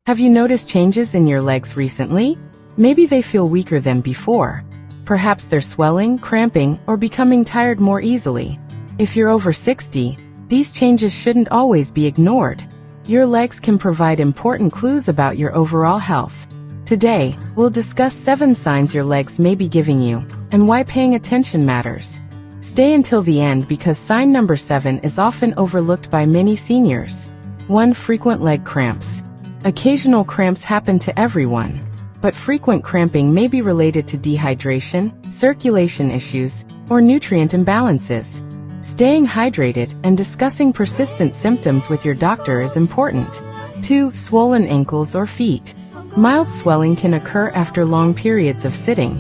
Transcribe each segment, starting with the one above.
Have you noticed changes in your legs recently? Maybe they feel weaker than before. Perhaps they're swelling, cramping, or becoming tired more easily. If you're over 60, these changes shouldn't always be ignored. Your legs can provide important clues about your overall health. Today, we'll discuss 7 signs your legs may be giving you, and why paying attention matters. Stay until the end because sign number 7 is often overlooked by many seniors. 1. Frequent leg cramps. Occasional cramps happen to everyone, but frequent cramping may be related to dehydration, circulation issues, or nutrient imbalances. Staying hydrated and discussing persistent symptoms with your doctor is important. 2. Swollen ankles or feet. Mild swelling can occur after long periods of sitting.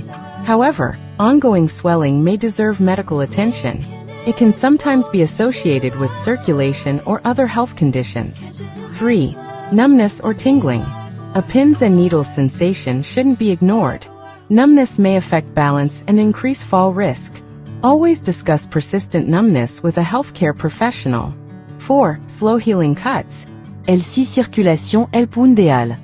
However, ongoing swelling may deserve medical attention. It can sometimes be associated with circulation or other health conditions. 3. Numbness or tingling. A pins and needles sensation shouldn't be ignored. Numbness may affect balance and increase fall risk. Always discuss persistent numbness with a healthcare professional. 4. Slow healing cuts. Circulation pundeal.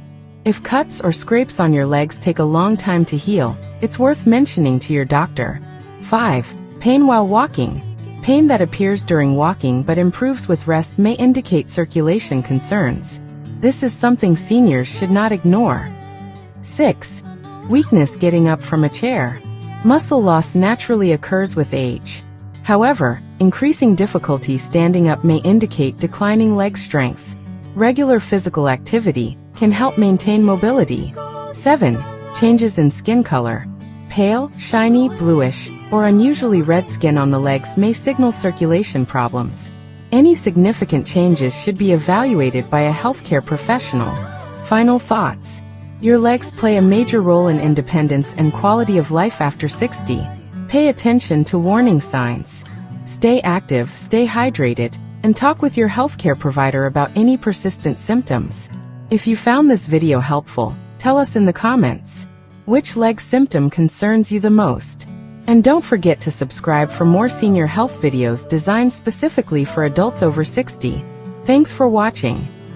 If cuts or scrapes on your legs take a long time to heal, it's worth mentioning to your doctor. 5. Pain while walking. Pain that appears during walking but improves with rest may indicate circulation concerns. This is something seniors should not ignore. 6. Weakness getting up from a chair. Muscle loss naturally occurs with age. However, increasing difficulty standing up may indicate declining leg strength. Regular physical activity can help maintain mobility. 7. Changes in skin color. Pale, shiny, bluish, or unusually red skin on the legs may signal circulation problems. Any significant changes should be evaluated by a healthcare professional. Final thoughts. Your legs play a major role in independence and quality of life after 60. Pay attention to warning signs. Stay active, stay hydrated, and talk with your healthcare provider about any persistent symptoms. If you found this video helpful, tell us in the comments. Which leg symptom concerns you the most? And don't forget to subscribe for more senior health videos designed specifically for adults over 60. Thanks for watching.